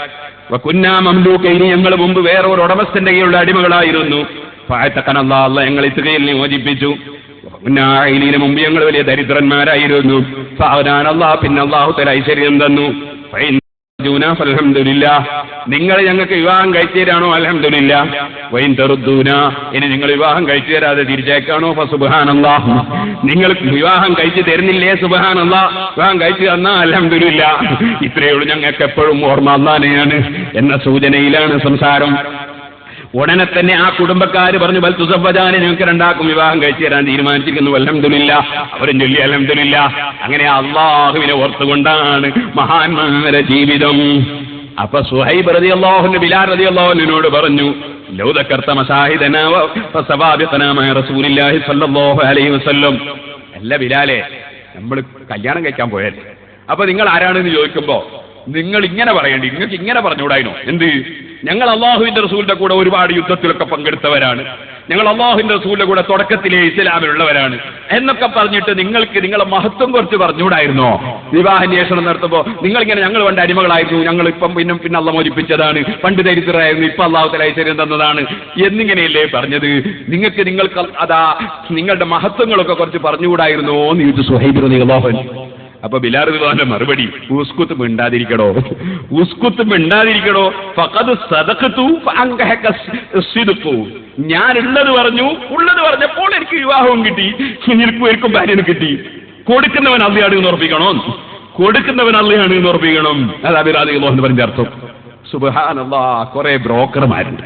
വകുന്നാ മംലൂകൈനി, ഞങ്ങൾ മുമ്പ് വേറെ ഒരു ഉടമസ്ഥന്റെ കീഴിലുള്ള അടിമകളായിരുന്നു. ഫഅതഖനല്ലാഹ്, അല്ലാഹ് ഞങ്ങളെ ഇത്കയിൽ മോചിപ്പിച്ചു. വകുന്നാ മുമ്പ് ഞങ്ങൾ വലിയ ദരിദ്രന്മാരായിരുന്നു. ഫഅനാനല്ലാഹ്, പിന്നെ അല്ലാഹു തആല ഐശ്വര്യം തന്നു. അൽഹംദുലില്ലാഹ്, നിങ്ങൾ ഞങ്ങൾക്ക് വിവാഹം കഴിച്ചു തരാണോ? അൽഹംദുലില്ലാഹ്. വൈൻ തറുദ്ദൂന, ഇനി നിങ്ങൾ വിവാഹം കഴിച്ചു തരാതെ തിരിച്ചേക്കാണോ? ഫസുബ്ഹാനല്ലാഹ്, നിങ്ങൾ വിവാഹം കഴിച്ചു തരുന്നില്ലേ? സുബ്ഹാനല്ലാഹ്. വിവാഹം കഴിച്ചു തന്നാ അൽഹംദുലില്ലാഹ്. ഇത്രയേ ഉള്ളൂ, ഞങ്ങൾക്ക് എപ്പോഴും ഓർമ്മ അല്ലാഹനെയാണ് എന്ന സൂചനയിലാണ് സംസാരം. ഉടനെ തന്നെ ആ കുടുംബക്കാര് പറഞ്ഞു, ബൽ തുസവ്വജാനി, നിങ്ങൾക്ക് രണ്ടാക്കും വിവാഹം കഴിച്ചു തരാൻ തീരുമാനിച്ചിരിക്കുന്നു. അൽഹംദുലില്ലാഹ്, അവരും ചൊല്ലി അൽഹംദുലില്ലാഹ്. അങ്ങനെ അല്ലാഹുവിനെ ഓർത്തുകൊണ്ടാണ് മഹാന്മാരുടെ ജീവിതം. അപ്പൊ സുഹൈബ് റളിയല്ലാഹു അൻഹു ബിലാൽ റളിയല്ലാഹു അൻഹുവിനോട് പറഞ്ഞു, ലൗ ദക്കർത മസാഹിദനാ വസവാബിഖനാ മഅ റസൂലില്ലാഹി സ്വല്ലല്ലാഹു അലൈഹി വസല്ലം. അല്ല ബിലാലെ, നമ്മൾ കല്യാണം കഴിക്കാൻ പോയല്ലേ, അപ്പൊ നിങ്ങൾ ആരാണെന്ന് ചോദിക്കുമ്പോ നിങ്ങൾ ഇങ്ങനെ പറയേണ്ടി, നിങ്ങൾക്ക് ഇങ്ങനെ പറഞ്ഞുകൂടായിനോ? എന്ത്, ഞങ്ങൾ അള്ളാഹുവിന്റെ റസൂലിന്റെ കൂടെ ഒരുപാട് യുദ്ധത്തിലൊക്കെ പങ്കെടുത്തവരാണ്, ഞങ്ങൾ അള്ളാഹുവിന്റെ റസൂലിന്റെ കൂടെ തുടക്കത്തിലെ ഇസ്ലാമിലുള്ളവരാണ് എന്നൊക്കെ പറഞ്ഞിട്ട് നിങ്ങൾക്ക് നിങ്ങളെ മഹത്വം കുറച്ച് പറഞ്ഞുകൂടായിരുന്നോ? വിവാഹാന്വേഷണം നടത്തുമ്പോ നിങ്ങളിങ്ങനെ ഞങ്ങൾ പണ്ട് അടിമകളായിരുന്നു, ഞങ്ങൾ ഇപ്പം പിന്നെ അള്ളാഹ് മോചിപ്പിച്ചതാണ്, പണ്ട് ദരിദ്രരായിരുന്നു, ഇപ്പൊ അള്ളാഹു തആല ഐശ്വര്യം തന്നതാണ് എന്നിങ്ങനെയല്ലേ പറഞ്ഞത്? നിങ്ങൾക്ക് അതാ നിങ്ങളുടെ മഹത്വങ്ങളൊക്കെ കുറച്ച് പറഞ്ഞുകൂടായിരുന്നോ എന്ന് ചോദിച്ചു സുഹൈബ് റളിയല്ലാഹു അൻഹു. അപ്പൊ ബിലാൽ റളിയല്ലാഹുവിന്റെ മറുപടി, ഉസ്കുത്ത് മിണ്ടാതിരിക്കടോ, ഉസ്കുത്ത് മിണ്ടാതിരിക്കടോ. ഫഖദ് സദഖതു ഫഅൻകഹക സിദ്ഖു, ഞാൻ ഉള്ളത് പറഞ്ഞു, ഉള്ളത് പറഞ്ഞപ്പോൾ എനിക്ക് വിവാഹവും കിട്ടി, എനിക്കും ഭാര്യനും കിട്ടി. കൊടുക്കുന്നവൻ അള്ളയാണ് എന്ന് ഉറപ്പിക്കണോ? കൊടുക്കുന്നവൻ അള്ളയാണ് എന്ന് ഉറപ്പിക്കണം. അതാ ബിലാൽ റളിയല്ലാഹു പറഞ്ഞ അർത്ഥം. സുബ്ഹാനല്ലാഹ്, കുറെ ബ്രോക്കർമാരുണ്ട്,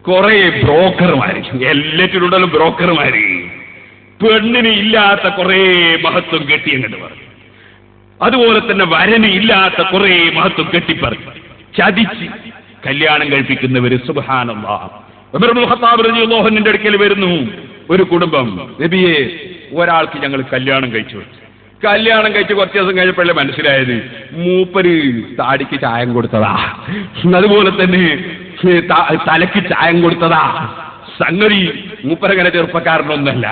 കുറെ ബ്രോക്കർമാര്, എല്ലാറ്റിലുണ്ടല്ലോ ബ്രോക്കർമാര്. പെണ്ണിന് ഇല്ലാത്ത കുറെ മഹത്വം കെട്ടി അങ്ങോട്ട് പറഞ്ഞു, അതുപോലെ തന്നെ വരന് ഇല്ലാത്ത കുറെ മഹത്വം കെട്ടിപ്പറഞ്ഞു, ചതിച്ച് കല്യാണം കഴിപ്പിക്കുന്നവര്. സുബ്ഹാനല്ലാഹ്. ഉമർ ഇബ്നുൽ ഖത്താബ് റളിയല്ലാഹു അൻഹുവിന്റെ അടുക്കൽ വരുന്നു ഒരു കുടുംബം, നബിയെ ഒരാൾക്ക് ഞങ്ങൾ കല്യാണം കഴിച്ചു. കല്യാണം കഴിച്ച് കുറച്ച് ദിവസം കഴിഞ്ഞപ്പോഴല്ലേ മനസ്സിലായത് മൂപ്പര് താടിക്ക് ചായം കൊടുത്തതാ, അതുപോലെ തന്നെ തലക്ക് ചായം കൊടുത്തതാ. സംഗതി മൂപ്പരങ്ങനെ ചെറുപ്പക്കാരനൊന്നല്ല,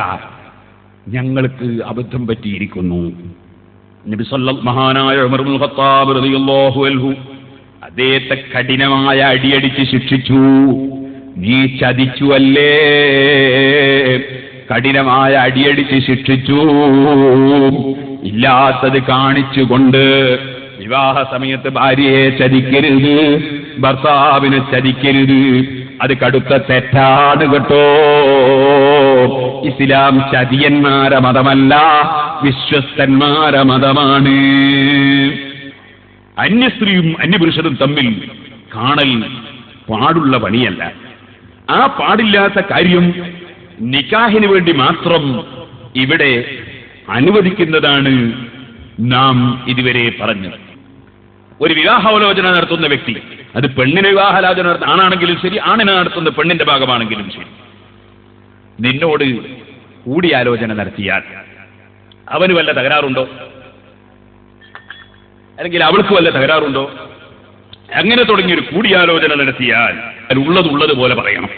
ഞങ്ങൾക്ക് അബദ്ധം പറ്റിയിരിക്കുന്നു. നബി മഹാനായ ഉമർ ഇബ്നുൽ ഖത്താബ് റളിയല്ലാഹു അൻഹു അദ്ദേഹത്തെ കഠിനമായ അടിയടിച്ച് ശിക്ഷിച്ചു. നീ ചതിച്ചു അല്ലേ? കഠിനമായ അടിയടിച്ച് ശിക്ഷിച്ചു. ഇല്ലാത്തത് കാണിച്ചുകൊണ്ട് വിവാഹ സമയത്ത് ഭാര്യയെ ചതിക്കരുത്, ഭർത്താവിനെ ചതിക്കരുത്. അത് കടുത്ത തെറ്റാണ് കേട്ടോ. ഇസ്ലാം ചതിയന്മാരെ മതമല്ല, വിശ്വസ്തന്മാരെ മതമാണ്. അന്യസ്ത്രീയും അന്യപുരുഷനും തമ്മിൽ കാണൽ പാടുള്ള പണിയല്ല. ആ പാടില്ലാത്ത കാര്യം നിക്കാഹിന് വേണ്ടി മാത്രം ഇവിടെ അനുവദിക്കുന്നതാണ് നാം ഇതുവരെ പറഞ്ഞത്. ഒരു വിവാഹാലോചന നടത്തുന്ന വ്യക്തി, അത് പെണ്ണിന് വിവാഹാലോചന നടത്തുന്ന ആണാണെങ്കിലും ശരി, ആണിനെ നടത്തുന്ന പെണ്ണിന്റെ ഭാഗമാണെങ്കിലും ശരി, നിന്നോട് കൂടിയാലോചന നടത്തിയാൽ അവന് വല്ല തകരാറുണ്ടോ? അല്ലെങ്കിൽ അവൾക്ക് വല്ല തകരാറുണ്ടോ? അങ്ങനെ തുടങ്ങിയൊരു കൂടിയാലോചന നടത്തിയാൽ ഉള്ളതുപോലെ പറയണം.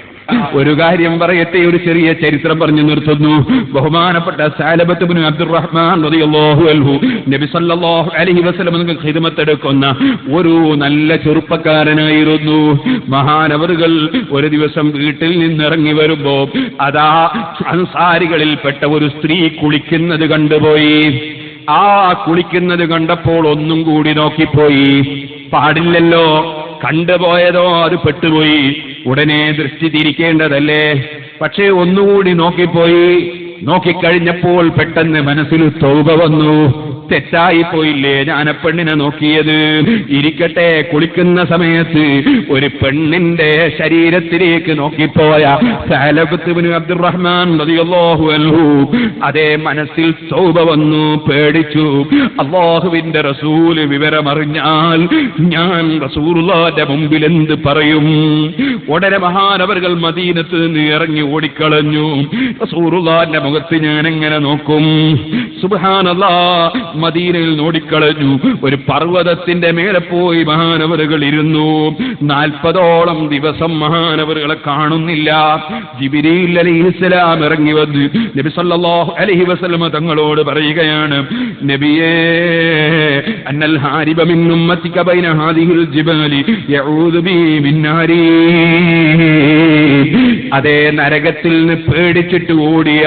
ഒരു കാര്യം പറയട്ടെ, ഒരു ചെറിയ ചരിത്രം പറഞ്ഞു നിർത്തുന്നു. ബഹുമാനപ്പെട്ട സഅലബത്ത് ഇബ്നു അബ്ദുറഹ്മാൻ റളിയല്ലാഹു അൻഹു നബി സല്ലല്ലാഹു അലൈഹി വസല്ലം ഖിദ്മത്ത് എടുക്കുന്ന ഒരു നല്ല ചെറുപ്പക്കാരനായിരുന്നു. മഹാനവറുകൾ ഒരു ദിവസം വീട്ടിൽ നിന്നിറങ്ങി വരുമ്പോ അതാ അൻസാരികളിൽപ്പെട്ട ഒരു സ്ത്രീ കുളിക്കുന്നത് കണ്ടുപോയി. ആ കുളിക്കുന്നത് കണ്ടപ്പോൾ ഒന്നും കൂടി നോക്കിപ്പോയി. പാടില്ലല്ലോ, കണ്ടുപോയതോ അത് പെട്ടുപോയി, ഉടനെ ദൃഷ്ടി തിരിക്കേണ്ടതല്ലേ. പക്ഷേ ഒന്നുകൂടി നോക്കിപ്പോയി. നോക്കിക്കഴിഞ്ഞപ്പോൾ പെട്ടെന്ന് മനസ്സിൽ തൗബ വന്നു. തെറ്റായി പോയില്ലേ ഞാൻ പെണ്ണിനെ നോക്കിയത്? ഇരിക്കട്ടെ, കുളിക്കുന്ന സമയത്ത് ഒരു പെണ്ണിന്റെ ശരീരത്തിലേക്ക് നോക്കിപ്പോയ സഅലബത്ത് ഇബ്നു അബ്ദുറഹ്മാൻ റളിയല്ലാഹു അൻഹു അതേ മനസ്സിൽ തൗബ വന്നു, പേടിച്ചു. അല്ലാഹുവിന്റെ റസൂൽ വിവരമറിഞ്ഞാൽ ഞാൻ റസൂലുള്ളാഹിന്റെ മുമ്പിൽ എന്ത് പറയും? ഉടനെ മഹാനവറുകൾ മദീനത്ത് നിന്ന് ഇറങ്ങി ഓടിക്കളഞ്ഞു. റസൂലുള്ളാഹിന്റെ മുഖത്ത് ഞാൻ എങ്ങനെ നോക്കും? സുബ്ഹാനല്ലാഹ്, മദീനയിൽ നോടിക്കളഞ്ഞു. ഒരു പർവ്വതത്തിന്റെ മേലെ പോയി മഹാനവറുകൾ ഇരുന്നു. 40ഓളം ദിവസം മഹാനവറുകളെ കാണുന്നില്ല. ജിബ്രീൽ അലൈഹിസ്സലാം ഇറങ്ങി വന്ന് നബി സല്ലല്ലാഹു അലൈഹി വസല്ലം തങ്ങളോട് പറയുകയാണ്, നബിയേ, അന്നൽ ഹാരിബ മിൻ ഉമ്മതിക ബൈന ഹാദിഹിൽ ജിബാലി യഊദു ബി മിൻ നാരി. അതേ നരകത്തിൽ നിന്ന് പേടിച്ചിട്ട് ഓടിയ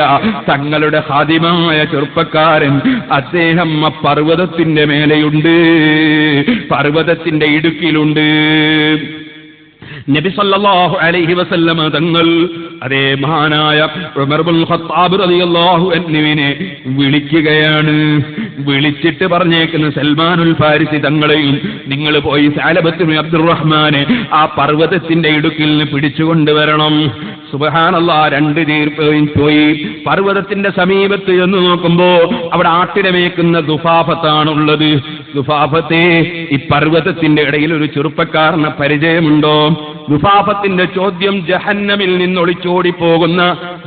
തങ്ങളുടെ ഖാദിമായ ചെറുപ്പക്കാരൻ അദ്ദേഹം ആ പർവ്വതത്തിന്റെ മേലെയുണ്ട്, പർവ്വതത്തിന്റെ ഇടുക്കിലുണ്ട്. നബി സല്ലല്ലാഹു അലൈഹി വസല്ലം തങ്ങൾ അതേ മഹാനായ ഉമർ ഇബ്നുൽ ഖത്താബ് റളിയല്ലാഹു അൻഹുവിനെ വിളിക്കുകയാണ്. വിളിച്ചിട്ട് പറഞ്ഞേക്കുന്ന സൽമാനുൽ ഫാരിസി തങ്ങളെയും നിങ്ങൾ പോയി സഅലബത്ത് ബിൻ അബ്ദുറഹ്മാനെ ആ പർവ്വതത്തിന്റെ ഇടുക്കിൽ നിന്ന് പിടിച്ചുകൊണ്ടുവരണം. സുബ്ഹാനല്ലാഹ്, 2 പേരും പോയി പർവ്വതത്തിന്റെ സമീപത്ത് എന്ന് നോക്കുമ്പോ അവിടെ ആട്ടിനെ മേക്കുന്ന ദുഫാഫത്താണുള്ളത്. ദുഫാഫത്തെ, ഈ പർവ്വതത്തിന്റെ ഇടയിൽ ഒരു ചെറുപ്പക്കാരനെ പരിചയമുണ്ടോ? ദുഫാഫത്തിന്റെ ചോദ്യം, ജഹന്നമിൽ നിന്ന് ഒളിച്ചോടിപ്പോകുന്ന,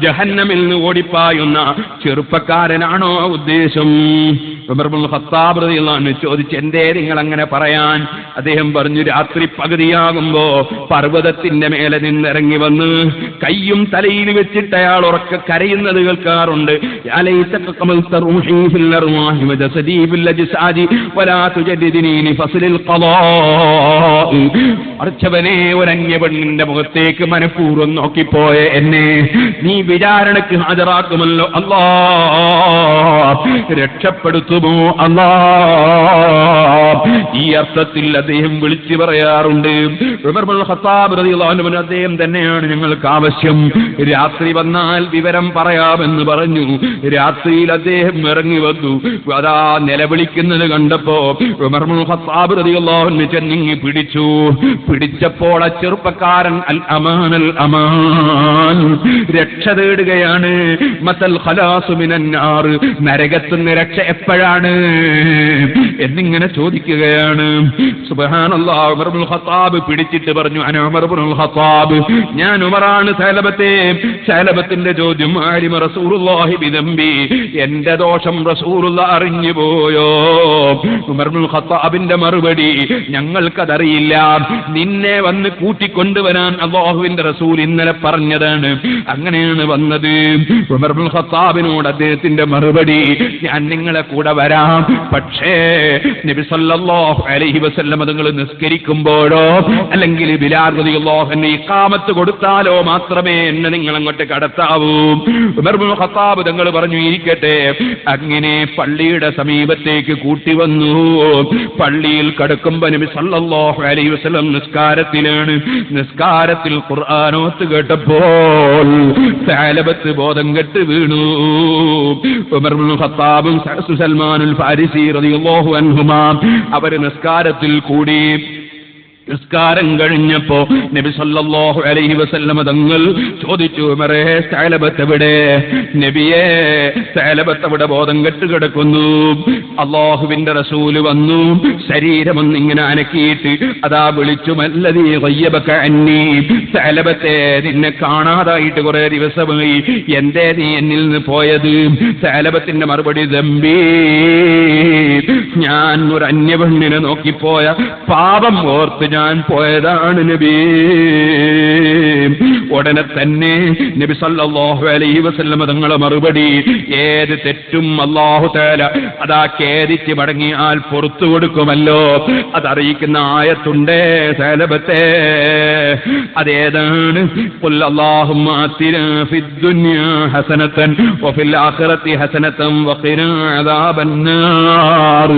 ജഹന്നമിൽ നിന്ന് ഓടിപ്പായുന്ന ചെറുപ്പക്കാരനാണോ ഉദ്ദേശം? ഉമർ ഇബ്നുൽ ഖത്താബ് റളിയല്ലാഹു അൻഹു ചോദിച്ചു, എന്തേ നിങ്ങൾ അങ്ങനെ പറയാൻ? അദ്ദേഹം പറഞ്ഞു, രാത്രി പകുതിയാകുമ്പോ പർവ്വതത്തിന്റെ മേലെ നിന്നിറങ്ങി വന്ന് കയ്യും തലയിൽ വെച്ചിട്ട് അയാൾ ഉറക്കെ കരയുന്നത് കേൾക്കാറുണ്ട്. അർച്ചവനെ, ഒരന്യ പെണ്ണിന്റെ മുഖത്തേക്ക് മനഃപൂർവ്വം നോക്കിപ്പോയ എന്നെ നീ വിചാരണയ്ക്ക് ഹാജരാക്കുമല്ലോ അല്ലാ, രക്ഷപ്പെടുത്തുമോ അല്ലാ. ഈ അർത്ഥത്തിൽ അദ്ദേഹം വിളിച്ചു പറയാറുണ്ട്. ഉമർ ഇബ്നുൽ ഖത്താബ് റളിയല്ലാഹു അൻഹു അദ്ദേഹം തന്നെയാണ് ഞങ്ങൾക്ക് ആവശ്യം. രാത്രി വന്നാൽ വിവരം പറയാമെന്ന് പറഞ്ഞു. രാത്രിയിൽ അദ്ദേഹം ഇറങ്ങി വന്നു. അതാ നിലവിളിക്കുന്നത് കണ്ടപ്പോ ഉമർ ഇബ്നുൽ ഖത്താബ് റളിയല്ലാഹു അൻഹു ചെന്നിങ്ങി പിടിച്ചു. പിടിച്ചപ്പോൾ ആ ചെറുപ്പക്കാരൻ അൽ അമാൻ, അൽ അമാൻ, രക്ഷ തേടുകയാണ്. മതൽ ഖലാസു മിനൻ നാർ, നരകത്തുനിന്ന് രക്ഷ എപ്പോഴാണ് എന്നിങ്ങനെ ചോദിക്കുകയാണ്. സുബ്ഹാനല്ലാഹ്, ഉമർ ഇബ്നുൽ ഖത്താബ് പിടിച്ചിട്ട് പറഞ്ഞു, അന ഉമർ ഇബ്നുൽ ഖത്താബ്, ഞാൻ ഉമറാണ് സഅലബത്തെ. സഅലബത്തിന്റെ ചോദ്യം, ആലിമ റസൂലുള്ളാഹി ബിദംബി, എന്റെ ദോഷം റസൂലുള്ളാഹി അറിഞ്ഞു പോയോ? ഉമർ ഇബ്നുൽ ഖത്താബിന്റെ മറുപടി, ഞങ്ങൾക്കതറിയില്ല. നിന്നെ വന്ന് കൂട്ടിക്കൊണ്ടുവരാൻ അല്ലാഹുവിന്റെ റസൂൽ ഇന്നലെ പറഞ്ഞതാണ്, അങ്ങനെയാണ് വന്നത്. ഉമർ ഇബ്നുൽ ഖത്താബിനോട് അദ്ദേഹത്തിന്റെ മറുപടി, ഞാൻ നിങ്ങളെ കൂടെ വരാം, പക്ഷേ നബി സല്ലല്ലാഹു അലൈഹി വസല്ലം തങ്ങൾ നിസ്കരിക്കുമ്പോഴോ അല്ലെങ്കിൽ ബിലാൽ റളിയല്ലാഹു അൻഹു ഇഖാമത്ത് കൊടുത്താലോ മാത്രമേ എന്നെ നിങ്ങൾ അങ്ങോട്ട് കടത്താവൂ. ഉമർ ഇബ്നുൽ ഖത്താബ് തങ്ങൾ പറഞ്ഞു, ഇരിക്കട്ടെ. അങ്ങനെ പള്ളിയുടെ സമീപത്തേക്ക് കൂട്ടി വന്നു. പള്ളിയിൽ കടക്കുമ്പോൾ നബി സല്ലല്ലാഹു അലൈഹി വസല്ലം നിസ്കാരത്തിലാണ്. നിസ്കാരത്തിൽ ഖുർആനോത്ത് കേട്ടപ്പോൾ സഅലബത്ത് ബോധം കെട്ട് വീണു. ഉമർ ഇബ്നുൽ ഖത്താബും സൽമാനുൽ ഫാരിസി റളിയല്ലാഹു അൻഹുമാ അവർ നിസ്കാരത്തിൽ കൂടി. നിസ്കാരം കഴിഞ്ഞപ്പോ നബി സല്ലല്ലാഹു അലൈഹി വസല്ലം തങ്ങൾ ചോദിച്ചു, ഉമറേ, സഅലബത്ത് എവിടെ? നബിയേ, സഅലബത്ത് അവിടെ ബോധം കെട്ട് കിടക്കുന്നു. അല്ലാഹുവിന്റെ റസൂല് വന്നു, ശരീരമൊന്നിങ്ങനെ അനക്കിയിട്ട് അതാ വിളിച്ചു, മല്ലദീ ഗയ്യബക അന്നീ, സഅലബത്തെ, നിന്നെ കാണാതായിട്ട് കുറെ ദിവസമായി, എന്തേ നീ എന്നിൽ നിന്ന് പോയത്? സഅലബത്തിന്റെ മറുപടി, ദംബി, ഞാൻ ഒരു അന്യപെണ്ണിനെ നോക്കിപ്പോയ പാപം ഓർത്ത് ഞാൻ പോയതാണ് നബി. ഉടനെ തന്നെ നബി സല്ലല്ലാഹു അലൈഹി വസല്ലം തങ്ങളെ മറുപടി, ഏത് തെറ്റും അല്ലാഹു തആല അതാ ഖേദിച്ച് മടങ്ങിയാൽ പുറത്തു കൊടുക്കുമല്ലോ, അതറിയിക്കുന്ന ആയത്തുണ്ട് സഅലബത്തെ. അതേതാണ്? ഖുൽ അല്ലാഹുമ്മ ആതിനാ ഫിദ് ദുനിയാ ഹസനതൻ വഫിൽ ആഖിറതി ഹസനതൻ വഖിനാ അദാബന്നാർ.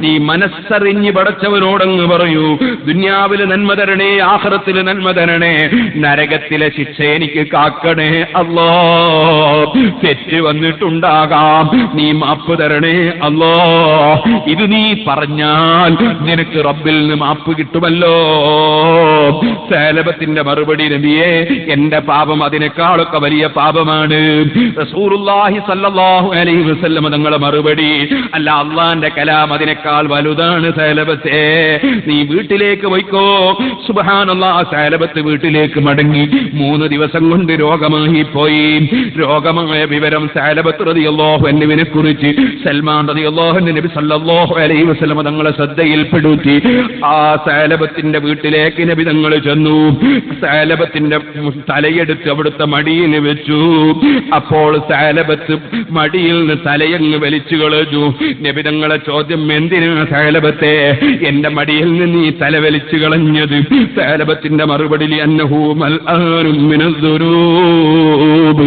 നീ മനസ്സറിഞ്ഞ് പടച്ചവനോടങ്ങ് പറയൂ, ദുനിയാവിൽ നന്മ തരണേ, ആഖിറത്തിൽ നന്മ തരണേ, നരകത്തിലെ ശിക്ഷ എനിക്ക് കാക്കണേ അല്ലാ. തെറ്റ് വന്നിട്ടുണ്ടാകാം, നീ മാപ്പ് തരണേ അല്ലാ. ഇത് നീ പറഞ്ഞാൽ നിനക്ക് റബ്ബിൽ നിന്ന് മാപ്പ് കിട്ടുമല്ലോ. സഅലബത്തിന്റെ മറുപടി, നബിയേ, എന്റെ പാപം അതിനേക്കാളൊക്കെ വലിയ പാപമാണ്. റസൂലുള്ളാഹി സല്ലല്ലാഹു അലൈഹി വസല്ലം തങ്ങളെ മറുപടി, അല്ല, അള്ളാന്റെ കലാം അതിനേക്കാൾ വലുതാണ് സഅലബത്തെ, നീ വീട്ടിലേക്ക് പോയിക്കോ. സുബ്ഹാനല്ലാഹ്, സഅലബത്ത് വീട്ടിലേക്ക് മടങ്ങി. 3 3 ദിവസം കൊണ്ട് രോഗമായി പോയി. രോഗമായ വിവരം സഅലബത്ത് റളിയല്ലാഹു അൻഹുവിനെ കുറിച്ച് സൽമാൻ റളിയല്ലാഹു അൻഹു നബി സല്ലല്ലാഹു അലൈഹി വസല്ലം തങ്ങളെ ശ്രദ്ധയിൽപ്പെടുത്തി. ആ സഅലബത്തിന്റെ വീട്ടിലേക്ക് നബി തങ്ങൾ ചെന്നു. സഅലബത്തിന്റെ തലയെടുത്ത് അവിടുത്തെ മടിയിൽ വെച്ചു. അപ്പോൾ സഅലബത്ത് മടിയിൽ നിന്ന് തലയങ്ങ് വലിച്ചു കളഞ്ഞു. നബി തങ്ങളെ ചോദ്യം, എന്തിനാ സഅലബത്തെ എന്റെ മടിയിൽ നിന്ന് ഈ തല വലിച്ചു കളഞ്ഞത്? സഅലബത്തിന്റെ മറുപടി, അന്നഹു മൽആനും മിനദ്ദുനൂബ്,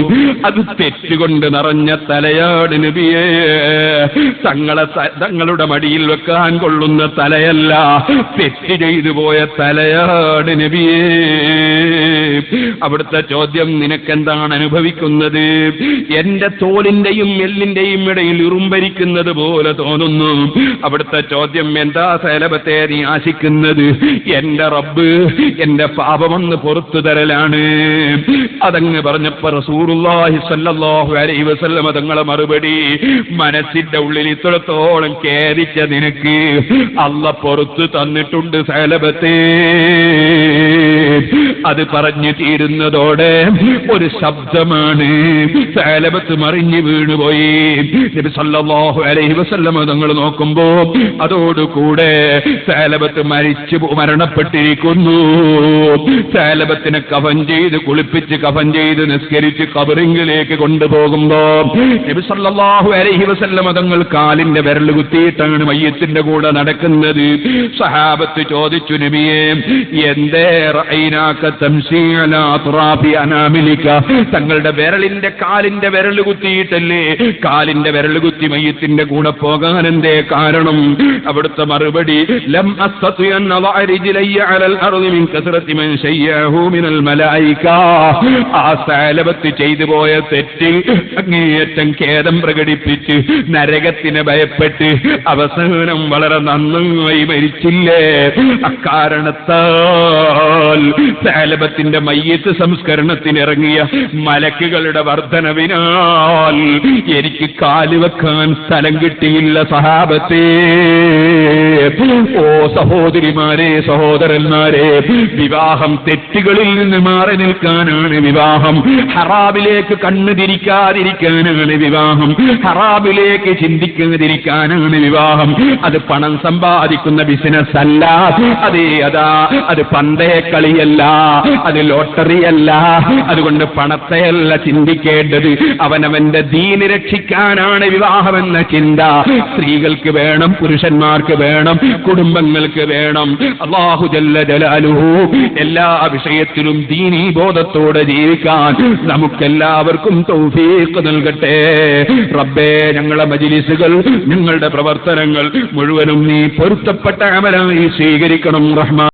അത് തെറ്റുകൊണ്ട് നിറഞ്ഞ തലയാണ് നബിയേ. തങ്ങളുടെ മടിയിൽ വെക്കാൻ കൊള്ളുന്ന തലയല്ല, തെറ്റ് ചെയ്തു പോയ തലയാണ് നബിയേ. അവിടുത്തെ ചോദ്യം, നിനക്കെന്താണ് അനുഭവിക്കുന്നത്? എന്റെ തോലിന്റെയും എല്ലിന്റെയും ഇടയിൽ ഉറുമ്പരിക്കുന്നത് പോലെ തോന്നുന്നു. അവിടുത്തെ ചോദ്യം, എന്താ സഅലബത്തെ നീ ആശിക്കുന്നത്? എന്റെ റബ്ബ് എന്റെ പാപമൊന്ന് പുറത്തു തരലാണ്. അതങ്ങ് പറഞ്ഞപ്പോ റസൂലുള്ളാഹി സ്വല്ലല്ലാഹു അലൈഹി വസല്ലം തങ്ങളെ മറുപടി, മനസ്സിന്റെ ഉള്ളിൽ ഇത്രത്തോളം ഖേദിച്ച നിനക്ക് അല്ലാഹ് പുറത്തു തന്നിട്ടുണ്ട് സഅലബത്തെ. അത് പറഞ്ഞു തീരുന്നതോടെ ഒരു ശബ്ദമാണ്. സഅലബത്ത് മറിഞ്ഞു വീണുപോയി. നബി സല്ലല്ലാഹു അലൈഹി വസല്ലം തങ്ങൾ നോക്കുമ്പോ അതോടുകൂടെ സഅലബത്ത് മരണപ്പെട്ടിരിക്കുന്നു. സഅലബത്തിനെ കഫൻ ചെയ്ത് കുളിപ്പിച്ച് കഫൻ ചെയ്ത് നിസ്കരിച്ച് ഖബറിലേക്ക് കൊണ്ടുപോകുമ്പോ നബി സല്ലല്ലാഹു അലൈഹി വസല്ലം തങ്ങൾ കാലിന്റെ വിരൽ കുത്തിയിട്ടാണ് മയ്യത്തിന്റെ കൂടെ നടക്കുന്നത്. സഹാബത്ത് ചോദിച്ചു, നബിയേ, എന്തേ റഅയ്നാക തംശി അലാ അത്റാഫി അനാമിലിക, തങ്ങളുടെ വിരലിന്റെ കാലിന്റെ വിരൽ കുത്തിയിട്ടല്ലേ കാലിന്റെ വിരൽ കുത്തി മയ്യത്തിന്റെ കൂടെ പോകാൻ എന്തേ കാരണം? അവിടുത്തെ മറുപടി, ലം അസ്തതി അൻ അളഅ റിജ്ലയ്യ അലൽ അർളി മിൻ കസറതി മൻ ശയ്യഹു മിനൽ മലായിക. ആ സഅലബത്ത് ചെയ്തു പോയ തെറ്റിൽ അങ്ങേയറ്റം ഖേദം പ്രകടിപ്പിച്ച് നരകത്തിനെ ഭയപ്പെട്ട് അവസാനം വളരെ നന്നായി മരിച്ചില്ലേ. അക്കാരണത്താൽ സഅലബത്തിന്റെ മയ്യിത്ത് സംസ്കരണത്തിനിറങ്ങിയ മലക്കുകളുടെ വർധനവിനാൽ എനിക്ക് കാലുവെക്കാൻ സ്ഥലം കിട്ടിയില്ല സഹാബത്തേ. ഓ സഹോദരിമാരെ, സഹോദരന്മാരെ, വിവാഹം തെറ്റുകളിൽ നിന്ന് മാറി നിൽക്കാനാണ് വിവാഹം. ഹറാമിലേക്ക് കണ്ണു തിരിക്കാതിരിക്കാനാണ് വിവാഹം. ഹറാമിലേക്ക് ചിന്തിക്കാതിരിക്കാനാണ് വിവാഹം. അത് പണം സമ്പാദിക്കുന്ന ബിസിനസ് അല്ല. അത് പന്തേ കളിയല്ല, അത് ലോട്ടറിയല്ല. അതുകൊണ്ട് പണത്തെയല്ല ചിന്തിക്കേണ്ടത്, അവനവന്റെ ദീന് രക്ഷിക്കാനാണ് വിവാഹമെന്ന ചിന്ത സ്ത്രീകൾക്ക് വേണം, പുരുഷന്മാർക്ക് വേണം, കുടുംബങ്ങൾക്ക് വേണം. അല്ലാഹു ജല്ല ജലാലുഹു എല്ലാ വിഷയത്തിലും ദീനീ ബോധത്തോടെ ജീവിക്കാൻ നമുക്കെല്ലാവർക്കും തൗഫീഖ് നൽകട്ടെ. റബ്ബേ, ഞങ്ങളുടെ മജ്ലിസുകൾ, ഞങ്ങളുടെ പ്രവർത്തനങ്ങൾ മുഴുവനും നീ പൊരുത്തപ്പെട്ട അമലായി സ്വീകരിക്കണം റഹ്മാൻ.